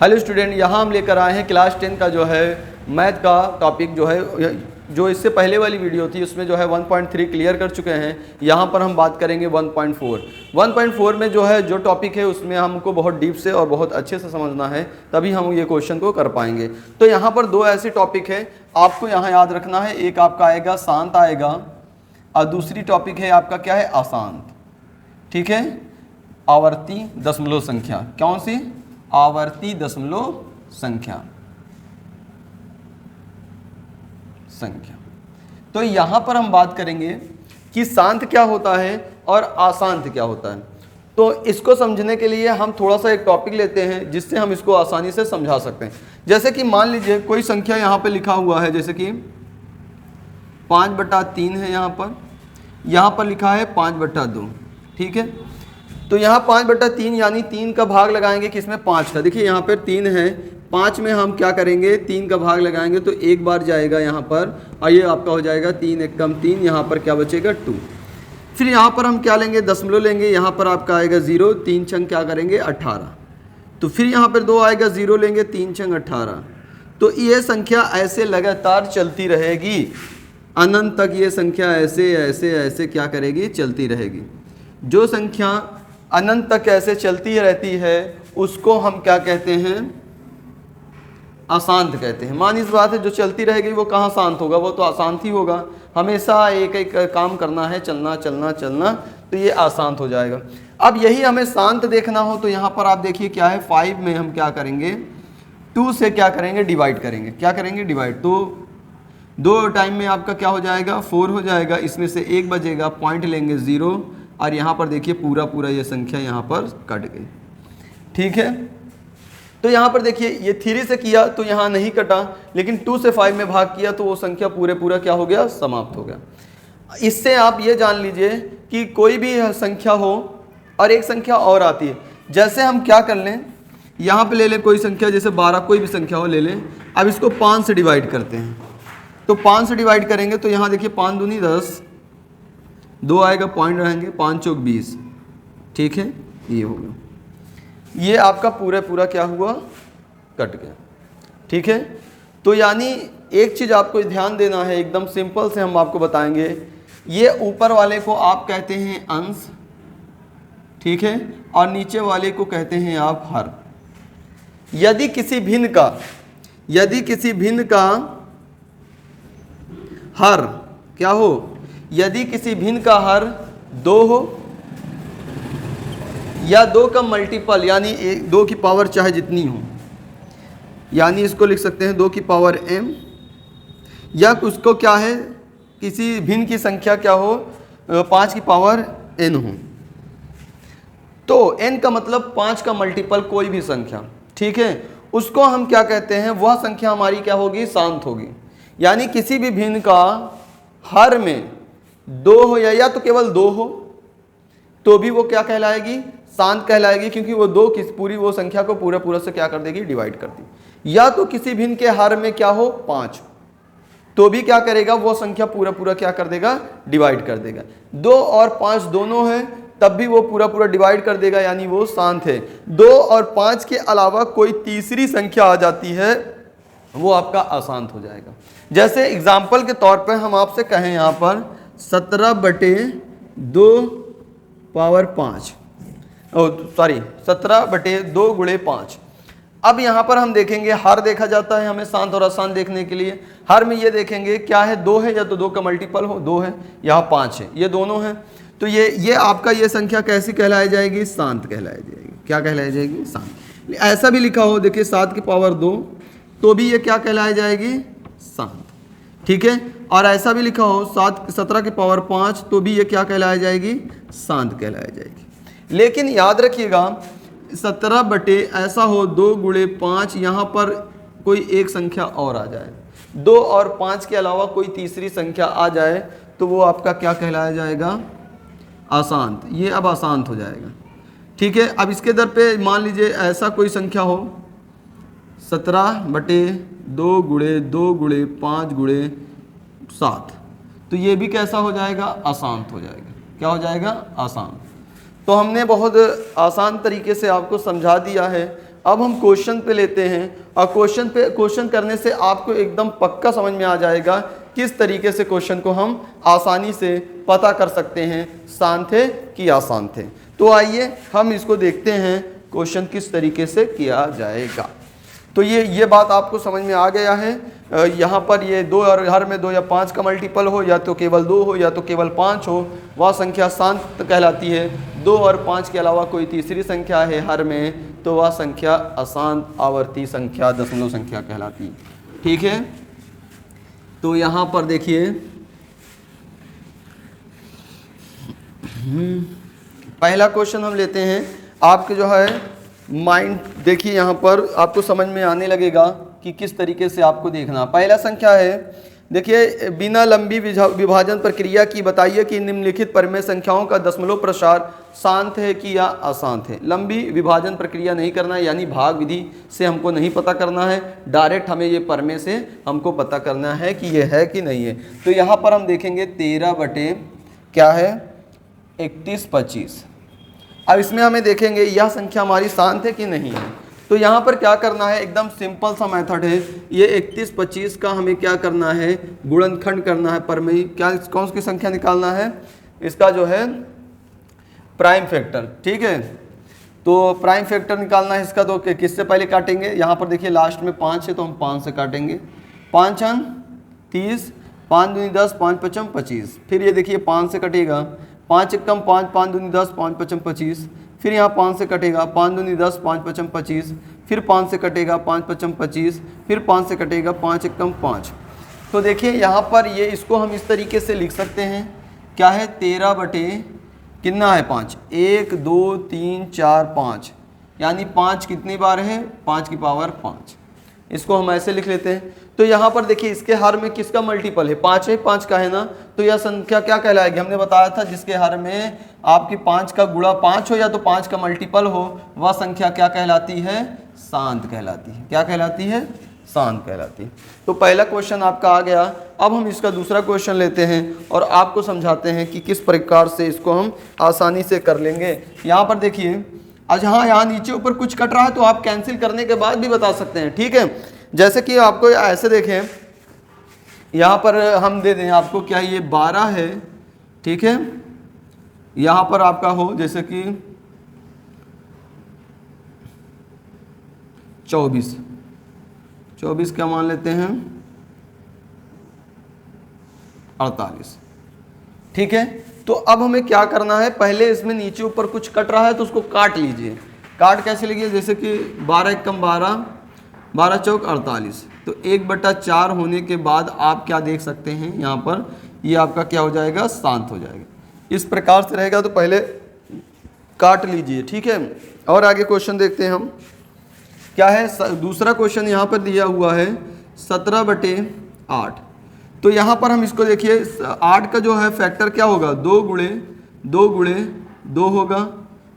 Hello student, यहाँ हम लेकर आए हैं क्लास 10 का जो है मैथ का टॉपिक जो है, जो इससे पहले वाली वीडियो थी उसमें जो है 1.3 क्लियर कर चुके हैं। यहाँ पर हम बात करेंगे 1.4। 1.4 में जो है जो टॉपिक है उसमें हमको बहुत डीप से और बहुत अच्छे से समझना है, तभी हम ये क्वेश्चन को कर पाएंगे। तो यहाँ पर दो ऐसे टॉपिक है आपको यहाँ याद रखना है। एक आपका आएगा शांत आएगा और दूसरी टॉपिक है आपका क्या है, अशांत। ठीक है, आवर्ती दशमलव संख्या। कौन सी? आवर्ती दशमलव संख्या। तो यहां पर हम बात करेंगे कि शांत क्या होता है और अशांत क्या होता है। तो इसको समझने के लिए हम थोड़ा सा एक टॉपिक लेते हैं जिससे हम इसको आसानी से समझा सकते हैं। जैसे कि मान लीजिए कोई संख्या यहां पे लिखा हुआ है, जैसे कि 5/3 है, यहां पर लिखा है 5/2। ठीक है, तो यहाँ 5/3 यानी 3 का भाग लगाएंगे किसमें, 5 का। देखिए यहाँ पर 3 है, 5 में हम क्या करेंगे, 3 का भाग लगाएंगे तो एक बार जाएगा यहाँ पर और ये आपका हो जाएगा 3 × 3। यहाँ पर क्या बचेगा, 2। फिर यहाँ पर हम क्या लेंगे, दशमलव लेंगे। यहाँ पर आपका आएगा 0, 3 छंग क्या करेंगे, 18। तो फिर यहाँ पर 2 आएगा, 0 लेंगे, 3 छंग 18। तो ये संख्या ऐसे लगातार चलती रहेगी अनंत तक। ये संख्या ऐसे ऐसे ऐसे क्या करेगी, चलती रहेगी। जो संख्या अनंत तक ऐसे चलती रहती है उसको हम क्या कहते हैं, अशांत कहते हैं। मान इस बात है, जो चलती रहेगी वो कहाँ शांत होगा, वो तो अशांत ही होगा। हमेशा एक एक काम करना है, चलना चलना चलना, तो ये अशांत हो जाएगा। अब यही हमें शांत देखना हो तो यहाँ पर आप देखिए क्या है, 5 में हम क्या करेंगे, 2 से क्या करेंगे, डिवाइड करेंगे। क्या करेंगे, डिवाइड। तो 2 टाइम में आपका क्या हो जाएगा, 4 हो जाएगा। इसमें से 1 बचेगा, पॉइंट लेंगे 0 और यहाँ पर देखिए पूरा पूरा ये संख्या यहाँ पर कट गई। ठीक है, तो यहाँ पर देखिए ये 3 से किया तो यहाँ नहीं कटा, लेकिन 2 से 5 में भाग किया तो वो संख्या पूरा क्या हो गया, समाप्त हो गया। इससे आप ये जान लीजिए कि कोई भी संख्या हो और एक संख्या और आती है। जैसे हम क्या कर लें, यहाँ पे ले लें कोई संख्या, जैसे 12, कोई भी संख्या हो ले लें। अब इसको 5 से डिवाइड करते हैं, तो 5 से डिवाइड करेंगे तो यहाँ देखिए 5 दूनी 10, 2 आएगा, पॉइंट रहेंगे, 5 चौक 20। ठीक है, ये हो गया। ये आपका पूरा क्या हुआ, कट गया। ठीक है, तो यानी एक चीज़ आपको ध्यान देना है, एकदम सिंपल से हम आपको बताएंगे। ये ऊपर वाले को आप कहते हैं अंश, ठीक है, और नीचे वाले को कहते हैं आप हर। यदि किसी भिन्न का हर क्या हो, यदि किसी भिन्न का हर 2 हो या 2 का मल्टीपल, यानी 2 की पावर चाहे जितनी हो, यानी इसको लिख सकते हैं 2 की पावर m, या उसको क्या है, किसी भिन्न की संख्या क्या हो, 5 की पावर n हो। तो n का मतलब 5 का मल्टीपल कोई भी संख्या। ठीक है, उसको हम क्या कहते हैं, वह संख्या हमारी क्या होगी, शांत होगी। यानी किसी भी भिन्न का हर में 2 हो या तो केवल 2 हो तो भी वो क्या कहलाएगी, शांत कहलाएगी, क्योंकि वो 2 की पूरी वो संख्या को पूरा से क्या कर देगी, डिवाइड कर दी। या तो किसी भिन्न के हर में क्या हो, 5, तो भी क्या करेगा, वो संख्या पूरा क्या कर देगा, डिवाइड कर देगा। 2 और 5 दोनों है तब भी वो पूरा डिवाइड कर देगा, यानी वो शांत है। 2 और 5 के अलावा कोई तीसरी संख्या आ जाती है, वो आपका अशांत हो जाएगा। जैसे एग्जाम्पल के तौर पर हम आपसे कहें, यहाँ पर 17/2 पावर 5, 17/2 गुणे 5। अब यहाँ पर हम देखेंगे हर देखा जाता है हमें शांत और अशांत देखने के लिए। हर में ये देखेंगे क्या है, 2 है, या तो 2 का मल्टीपल हो, 2 है, यहाँ 5 है, ये दोनों हैं। तो ये आपका ये संख्या कैसी कहलाई जाएगी, शांत कहलाई जाएगी। क्या कहलाई जाएगी, शांत। ऐसा भी लिखा हो देखिए 7 की पावर 2, तो भी ये क्या कहलाई जाएगी, शांत। ठीक है, और ऐसा भी लिखा हो 17 की पावर 5, तो भी ये क्या कहलाई जाएगी, शांत कहलाई जाएगी। लेकिन याद रखिएगा 17 ऐसा हो 2 गुणे 5, यहाँ पर कोई एक संख्या और आ जाए, 2 और 5 के अलावा कोई तीसरी संख्या आ जाए, तो वो आपका क्या कहलाया जाएगा, अशांत। ये अब अशांत हो जाएगा। ठीक है, अब इसके दर पे मान लीजिए ऐसा कोई संख्या हो 17/2 गुणे 2 गुणे 5 गुणे 7, तो ये भी कैसा हो जाएगा, अशांत हो जाएगा। क्या हो जाएगा, आसान। तो हमने बहुत आसान तरीके से आपको समझा दिया है। अब हम क्वेश्चन पे लेते हैं और क्वेश्चन करने से आपको एकदम पक्का समझ में आ जाएगा किस तरीके से क्वेश्चन को हम आसानी से पता कर सकते हैं शांत थे कि अशांत थे। तो आइए हम इसको देखते हैं क्वेश्चन किस तरीके से किया जाएगा। तो ये बात आपको समझ में आ गया है। यहाँ पर ये 2 और हर में 2 या 5 का मल्टीपल हो, या तो केवल 2 हो या तो केवल 5 हो, वह संख्या शांत कहलाती है। 2 और 5 के अलावा कोई तीसरी संख्या है हर में तो वह संख्या अशांत आवर्ती संख्या दशमलव संख्या कहलाती है। ठीक है, तो यहाँ पर देखिए पहला क्वेश्चन हम लेते हैं। आपके जो है माइंड देखिए, यहाँ पर आपको समझ में आने लगेगा कि किस तरीके से आपको देखना। पहला संख्या है, देखिए बिना लंबी विभाजन प्रक्रिया की बताइए कि निम्नलिखित परिमेय संख्याओं का दशमलव प्रसार शांत है कि या अशांत है। लंबी विभाजन प्रक्रिया नहीं करना है, यानी भाग विधि से हमको नहीं पता करना है, डायरेक्ट हमें ये परिमेय से हमको पता करना है कि ये है कि नहीं है। तो यहाँ पर हम देखेंगे 13 बटे क्या है 31 25। अब इसमें हमें देखेंगे यह संख्या हमारी शांत है कि नहीं है। तो यहाँ पर क्या करना है, एकदम सिंपल सा मेथड है। ये 31 25 का हमें क्या करना है, गुणनखंड करना है। परिमेय क्या कौन सी संख्या निकालना है, इसका जो है प्राइम फैक्टर। ठीक है, तो प्राइम फैक्टर निकालना है इसका। तो किससे पहले काटेंगे, यहाँ पर देखिए लास्ट में 5 है तो हम 5 से काटेंगे। 5 अन 30, 5 दूनी 10, 5 पचम 25। फिर ये देखिए 5 से कटेगा, 5 एकम 5, 5 दूनी 10, 5 पचम 25। फिर यहाँ 5 से कटेगा, 5 दूनी 10, 5 पचम 25। फिर 5 से कटेगा, 5 पचम 25। फिर 5 से कटेगा, 5 एकम 5। तो देखिए यहाँ पर ये इसको हम इस तरीके से लिख सकते हैं, क्या है 13 बटे कितना है 5, 1 2 3 4 5, यानी 5 कितनी बार है 5 की पावर 5। इसको हम ऐसे लिख लेते हैं। तो यहाँ पर देखिए इसके हर में किसका मल्टीपल है, 5 है, 5 का है ना। तो यह संख्या क्या कहलाएगी, हमने बताया था जिसके हर में आपकी 5 का गुणा 5 हो या तो 5 का मल्टीपल हो, वह संख्या क्या कहलाती है, शांत कहलाती है। क्या कहलाती है, शांत कहलाती है। तो पहला क्वेश्चन आपका आ गया। अब हम इसका दूसरा क्वेश्चन लेते हैं और आपको समझाते हैं कि किस प्रकार से इसको हम आसानी से कर लेंगे। यहाँ पर देखिए आज हाँ, यहाँ नीचे ऊपर कुछ कट रहा है तो आप कैंसिल करने के बाद भी बता सकते हैं। ठीक है, जैसे कि आपको ऐसे देखें, यहाँ पर हम दे दें आपको क्या ये 12 है। ठीक है, यहाँ पर आपका हो जैसे कि 24 क्या मान लेते हैं 48। ठीक है, तो अब हमें क्या करना है, पहले इसमें नीचे ऊपर कुछ कट रहा है तो उसको काट लीजिए। काट कैसे लीजिए, जैसे कि 12 एकम 12, 12 चौक 48। तो 1/4 होने के बाद आप क्या देख सकते हैं, यहाँ पर ये आपका क्या हो जाएगा, शांत हो जाएगा। इस प्रकार से रहेगा, तो पहले काट लीजिए। ठीक है, और आगे क्वेश्चन देखते हैं हम क्या है। दूसरा क्वेश्चन यहाँ पर दिया हुआ है 17 बटे 8। तो यहाँ पर हम इसको देखिए 8 का जो है फैक्टर क्या होगा, 2 गुणे 2 होगा,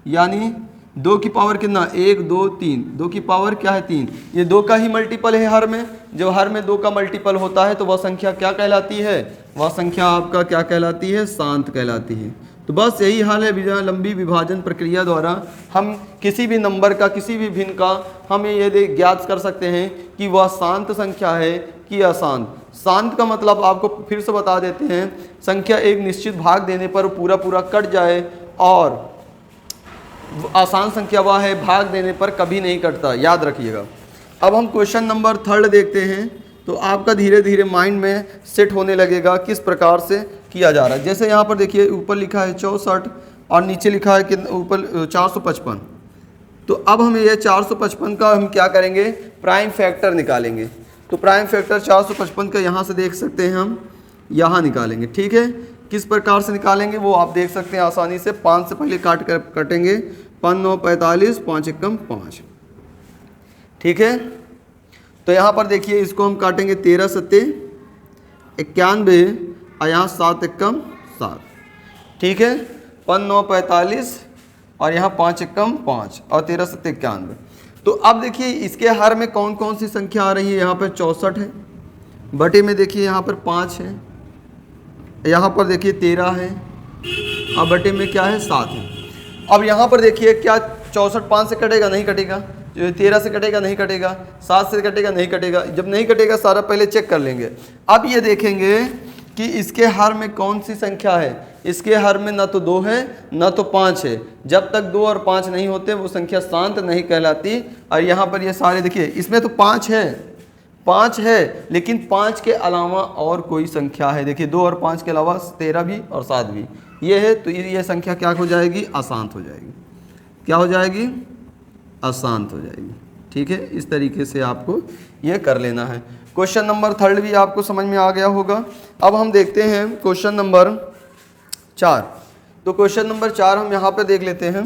यानी 2 की पावर कितना 1 2 3, 2 की पावर क्या है 3। ये 2 का ही मल्टीपल है हर में। जब हर में 2 का मल्टीपल होता है तो वह संख्या क्या कहलाती है, वह संख्या आपका क्या कहलाती है, शांत कहलाती है। तो बस यही हाल है, बिना लंबी विभाजन प्रक्रिया द्वारा हम किसी भी नंबर का, किसी भी भिन्न का हम ये ज्ञात कर सकते हैं कि वह शांत संख्या है कि अशांत। शांत का मतलब आपको फिर से बता देते हैं, संख्या एक निश्चित भाग देने पर पूरा कट जाए, और आसान संख्या वह है भाग देने पर कभी नहीं कटता, याद रखिएगा। अब हम क्वेश्चन नंबर 3 देखते हैं, तो आपका धीरे धीरे माइंड में सेट होने लगेगा किस प्रकार से किया जा रहा है। जैसे यहाँ पर देखिए ऊपर लिखा है 64 और नीचे लिखा है कि ऊपर 455। तो अब हमें यह 455 का हम क्या करेंगे, प्राइम फैक्टर निकालेंगे। तो प्राइम फैक्टर 455 का यहाँ से देख सकते हैं हम, यहाँ निकालेंगे। ठीक है, किस प्रकार से निकालेंगे वो आप देख सकते हैं आसानी से। 5 से पहले कटेंगे, 5 9 45, 5 एकम 5। ठीक है, तो यहाँ पर देखिए इसको हम काटेंगे 13 सत्ते 91 और यहाँ 7 एकम 7। ठीक है, 5 9 45 और यहाँ 5 एकम 5 और 13 सत्ते 91। तो अब देखिए इसके हर में कौन कौन सी संख्या आ रही है, यहाँ पर 64 है, बटे में देखिए यहाँ पर 5 है, यहाँ पर देखिए 13 है, और बटे में क्या है 7 है। अब यहाँ पर देखिए क्या 64 5 से कटेगा, नहीं कटेगा, जो 13 से कटेगा नहीं कटेगा, 7 से कटेगा नहीं कटेगा, जब नहीं कटेगा सारा पहले चेक कर लेंगे। अब ये देखेंगे कि इसके हर में कौन सी संख्या है। इसके हर में ना तो 2 है ना तो 5 है। जब तक 2 और 5 नहीं होते वो संख्या शांत नहीं कहलाती। और यहाँ पर ये सारे देखिए, इसमें तो 5 है लेकिन 5 के अलावा और कोई संख्या है। देखिए 2 और 5 के अलावा 13 भी और 7 भी ये है, तो ये संख्या क्या हो जाएगी, अशांत हो जाएगी। क्या हो जाएगी, अशांत हो जाएगी। ठीक है, इस तरीके से आपको ये कर लेना है। क्वेश्चन नंबर 3 भी आपको समझ में आ गया होगा। अब हम देखते हैं क्वेश्चन नंबर 4। तो क्वेश्चन नंबर 4 हम यहाँ पे देख लेते हैं।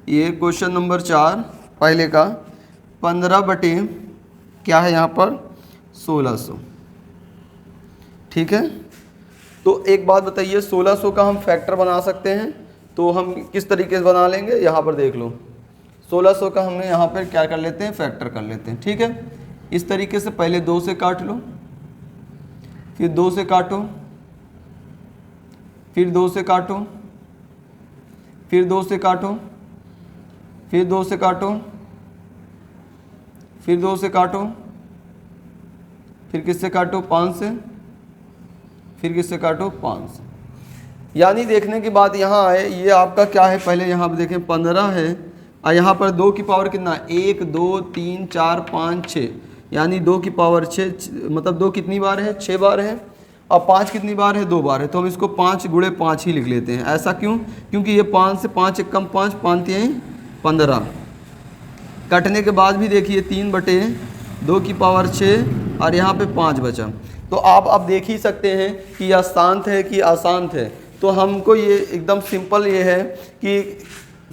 ये क्वेश्चन नंबर 4 पहले का 15 बटे क्या है यहाँ पर 1600। ठीक है, तो एक बात बताइए, 1600 का हम फैक्टर बना सकते हैं, तो हम किस तरीके से बना लेंगे, यहाँ पर देख लो। 1600 का हमने यहाँ पर क्या कर लेते हैं, फैक्टर कर लेते हैं। ठीक है, इस तरीके से पहले 2 से काट लो, फिर 2 से काटो, फिर 2 से काटो, फिर 2 से काटो, फिर 2 से काटो, फिर 2 से काटो, फिर किससे काटो, 5 से, फिर किससे काटो, 5 से। यानी देखने की बात यहाँ है, ये आपका क्या है, पहले यहाँ पर देखें 15 है और यहाँ पर 2 की पावर कितना, 1 2 3 4 5 6, यानी 2 की पावर 6, मतलब 2 कितनी बार है, 6 बार है। और 5 कितनी बार है, 2 बार है। तो हम इसको 5 गुणे 5 ही लिख लेते हैं। ऐसा क्यों, क्योंकि ये 5 से 5 एक कम 5, 5 3 15। कटने के बाद भी देखिए 3 बटे 2 की पावर 6 और यहाँ पे 5 बचा। तो आप अब देख ही सकते हैं कि यह शांत है कि अशांत है। तो हमको ये एकदम सिंपल ये है कि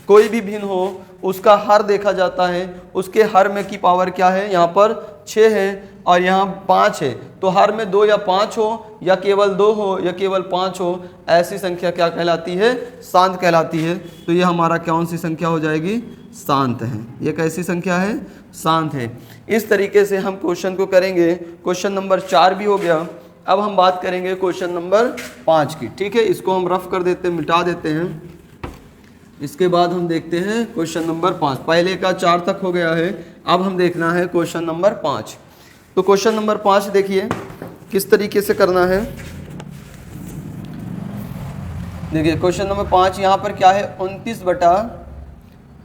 कोई भी भिन्न हो उसका हर देखा जाता है, उसके हर में की पावर क्या है, यहाँ पर 6 है और यहाँ 5 है। तो हर में 2 या 5 हो या केवल 2 हो या केवल 5 हो, ऐसी संख्या क्या कहलाती है, शांत कहलाती है। तो ये हमारा कौन सी संख्या हो जाएगी, शांत है। ये कैसी संख्या है, शांत है। इस तरीके से हम क्वेश्चन को करेंगे। क्वेश्चन नंबर 4 भी हो गया। अब हम बात करेंगे क्वेश्चन नंबर 5 की। ठीक है, इसको हम रफ कर देते हैं, मिटा देते हैं। इसके बाद हम देखते हैं क्वेश्चन नंबर 5। पहले का 4 तक हो गया है, अब हम देखना है क्वेश्चन नंबर 5। तो क्वेश्चन नंबर 5 देखिए किस तरीके से करना है। देखिए क्वेश्चन नंबर 5 यहाँ पर क्या है, 29 बटा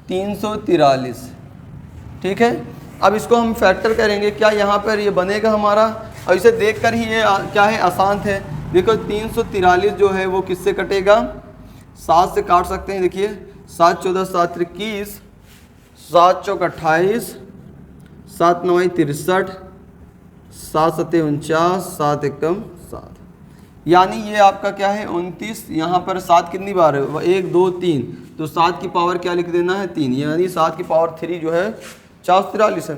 343। ठीक है, अब इसको हम फैक्टर करेंगे। क्या यहाँ पर ये बनेगा हमारा, और इसे देख कर ही ये क्या है, अशांत है। देखो 343 जो है वो किससे कटेगा, 7 से काट सकते हैं। देखिए 7 14 7 21, 7 चौक 28, 7 9 63, 7 7 49, 7 एकम 7। यानी ये आपका क्या है 29। यहाँ पर 7 कितनी बार है, 1 2 3, तो 7 की पावर क्या लिख देना है 3, यानी 7 की पावर 3 जो है 443 है,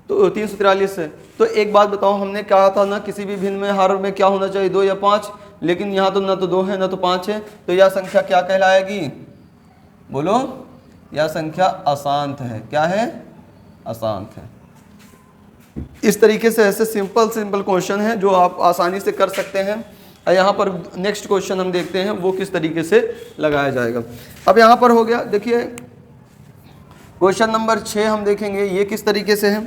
तो 343 है। तो एक बात बताओ, हमने कहा था ना किसी भी भिन्न में हर में क्या होना चाहिए, 2 या 5, लेकिन यहाँ तो ना तो 2 है ना तो 5 है। तो यह संख्या क्या कहलाएगी, बोलो, यह संख्या अशांत है। क्या है, अशांत है। इस तरीके से ऐसे सिंपल क्वेश्चन है जो आप आसानी से कर सकते हैं। और यहाँ पर नेक्स्ट क्वेश्चन हम देखते हैं वो किस तरीके से लगाया जाएगा। अब यहाँ पर हो गया, देखिए क्वेश्चन नंबर 6 हम देखेंगे ये किस तरीके से है।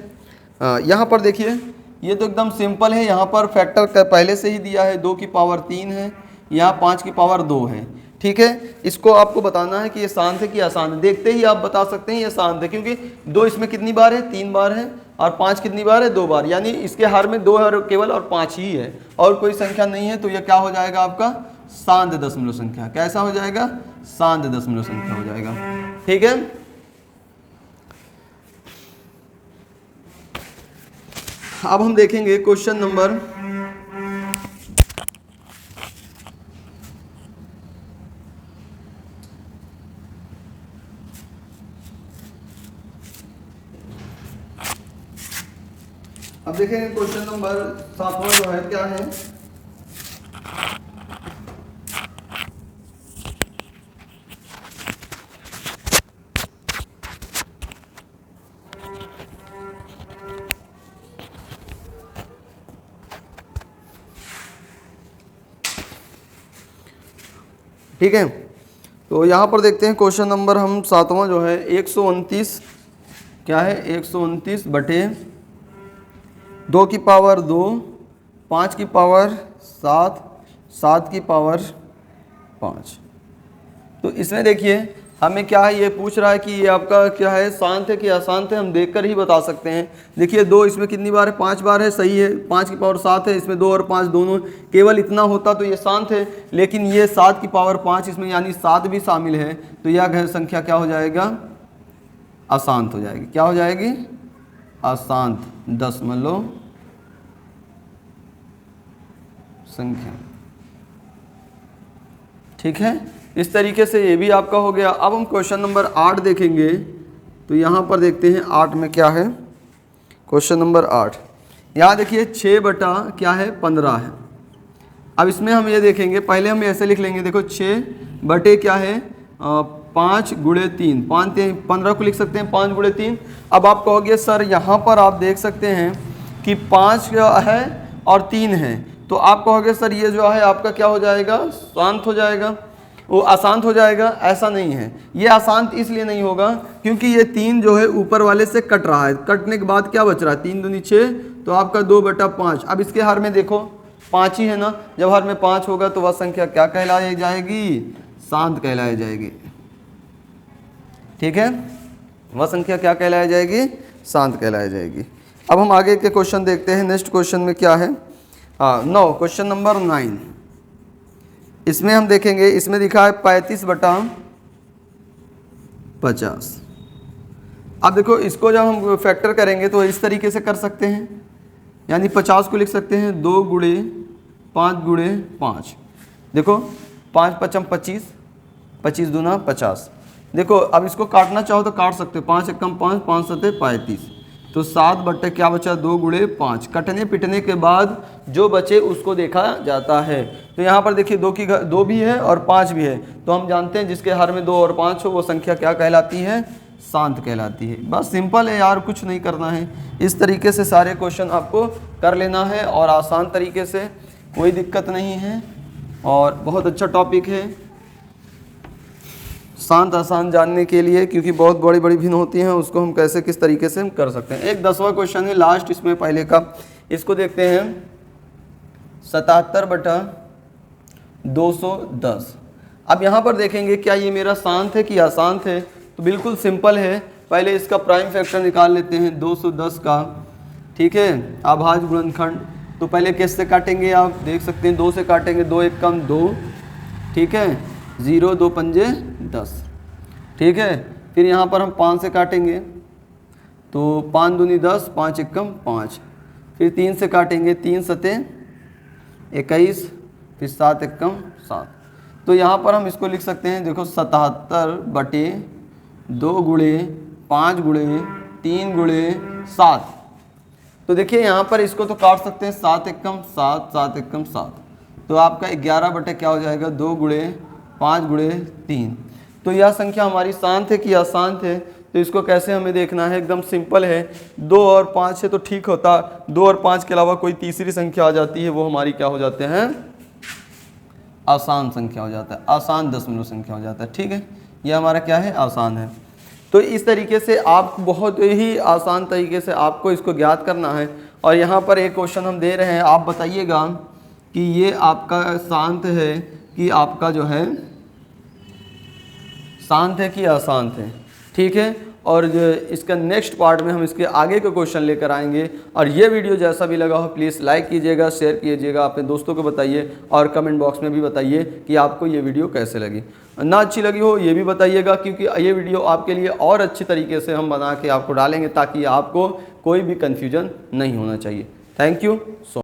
यहाँ पर देखिए ये तो एकदम सिंपल है। यहाँ पर फैक्टर पहले से ही दिया है, 2 की पावर 3 है, यहाँ 5 की पावर 2 है। ठीक है, इसको आपको बताना है कि ये शांत है कि अशांत है। देखते ही आप बता सकते हैं ये शांत है, क्योंकि 2 इसमें कितनी बार है, 3 बार है, और 5 कितनी बार है, 2 बार, यानी इसके हर में 2 और केवल और 5 ही है और कोई संख्या नहीं है। तो ये क्या हो जाएगा आपका, शांत दशमलव संख्या। कैसा हो जाएगा, शांत दशमलव संख्या हो जाएगा। ठीक है, अब हम देखेंगे क्वेश्चन नंबर अब देखेंगे क्वेश्चन नंबर 7वां जो है क्या है। ठीक है, तो यहाँ पर देखते हैं क्वेश्चन नंबर हम 7वां जो है 129 क्या है 129 बटे 2 की पावर 2, 5 की पावर 7, 7 की पावर 5। तो इसमें देखिए हमें क्या है, ये पूछ रहा है कि ये आपका क्या है, शांत है कि अशांत है, हम देखकर ही बता सकते हैं। देखिए 2 इसमें कितनी बार है, 5 बार है, सही है। 5 की पावर 7 है, इसमें 2 और 5 दोनों, केवल इतना होता तो ये शांत है, लेकिन ये 7 की पावर 5 इसमें यानी 7 भी शामिल है, तो यह घन संख्या क्या हो जाएगा, अशांत हो जाएगी। क्या हो जाएगी, अशांत दशमलव संख्या। ठीक है, इस तरीके से ये भी आपका हो गया। अब हम क्वेश्चन नंबर 8 देखेंगे। तो यहाँ पर देखते हैं 8 में क्या है। क्वेश्चन नंबर 8, यहाँ देखिए 6 बटा क्या है 15 है। अब इसमें हम ये देखेंगे, पहले हम ऐसे लिख लेंगे, देखो 6 बटे क्या है 5 गुणे 3, 15 को लिख सकते हैं 5 गुणे 3। अब आप कहोगे सर यहाँ पर आप देख सकते हैं कि 5 है और 3 है, तो आप कहोगे सर ये जो है आपका क्या हो जाएगा, शांत हो जाएगा, वो अशांत हो जाएगा। ऐसा नहीं है, ये अशांत इसलिए नहीं होगा क्योंकि ये 3 जो है ऊपर वाले से कट रहा है, कटने के बाद क्या बच रहा है, 3 दूनी 6, तो आपका 2 बटा 5। अब इसके हर में देखो 5 ही है ना, जब हर में 5 होगा तो वह संख्या क्या कहलाई जाएगी, शांत कहलाई जाएगी। ठीक है, वह संख्या क्या कहलाई जाएगी, शांत कहलाई जाएगी। अब हम आगे के क्वेश्चन देखते हैं। नेक्स्ट क्वेश्चन में क्या है, 9, क्वेश्चन नंबर 9। इसमें हम देखेंगे, इसमें लिखा है 35 बटा 50। अब देखो इसको जब हम फैक्टर करेंगे तो इस तरीके से कर सकते हैं, यानी 50 को लिख सकते हैं 2 गुणे 5 गुणे 5। देखो 5 पचम 25, 25 दूना 50। देखो अब इसको काटना चाहो तो काट सकते हो, 5 एकम 5, 5 सते 35, तो 7 बटे क्या बचा 2 गुणे 5। कटने पिटने के बाद जो बचे उसको देखा जाता है। तो यहाँ पर देखिए 2 भी है और 5 भी है, तो हम जानते हैं जिसके हर में 2 और 5 हो वो संख्या क्या कहलाती है, शांत कहलाती है। बस सिंपल है यार, कुछ नहीं करना है। इस तरीके से सारे क्वेश्चन आपको कर लेना है और आसान तरीके से, कोई दिक्कत नहीं है और बहुत अच्छा टॉपिक है शांत आसान जानने के लिए, क्योंकि बहुत बड़ी बड़ी भिन्न होती हैं, उसको हम कैसे किस तरीके से हम कर सकते हैं। एक 10वां क्वेश्चन है लास्ट इसमें पहले का, इसको देखते हैं 77 बटा 210। अब यहाँ पर देखेंगे क्या ये मेरा शांत है कि अशांत है, तो बिल्कुल सिंपल है। पहले इसका प्राइम फैक्टर निकाल लेते हैं 210 का। ठीक है, अभाज्य गुणनखंड, तो पहले कैसे काटेंगे आप देख सकते हैं, 2 से काटेंगे, 2 एकम 2, ठीक है, 0 2 पंजे 10। ठीक है, फिर यहाँ पर हम 5 से काटेंगे, तो 5 दूनी 10, 5 एकम 5। फिर 3 से काटेंगे, 3 सते 21, फिर 7 एकम 7। तो यहाँ पर हम इसको लिख सकते हैं, देखो 77 बटे 2 गुणे 5 गुणे 3 गुणे 7। तो देखिए यहाँ पर इसको तो काट सकते हैं, 7 एकम 7, 7 एकम 7, तो आपका 11 बटे क्या हो जाएगा 2 गुणे 5 गुणे 3। तो यह संख्या हमारी शांत है कि अशांत है, तो इसको कैसे हमें देखना है, एकदम सिंपल है। 2 और 5 है तो ठीक होता, 2 और 5 के अलावा कोई तीसरी संख्या आ जाती है, वो हमारी क्या हो जाते हैं, आसान संख्या हो जाता है, आसान दशमलव संख्या हो जाता है। ठीक है, यह हमारा क्या है, आसान है। तो इस तरीके से आप बहुत ही आसान तरीके से आपको इसको ज्ञात करना है। और यहाँ पर एक क्वेश्चन हम दे रहे हैं, आप बताइएगा कि ये आपका शांत है कि आपका जो है शांत है कि अशांत है। ठीक है, और इसका नेक्स्ट पार्ट में हम इसके आगे के क्वेश्चन लेकर आएंगे। और ये वीडियो जैसा भी लगा हो प्लीज़ लाइक कीजिएगा, शेयर कीजिएगा, अपने दोस्तों को बताइए और कमेंट बॉक्स में भी बताइए कि आपको ये वीडियो कैसे लगी। ना अच्छी लगी हो ये भी बताइएगा, क्योंकि ये वीडियो आपके लिए और अच्छी तरीके से हम बना के आपको डालेंगे ताकि आपको कोई भी कन्फ्यूजन नहीं होना चाहिए। Thank you so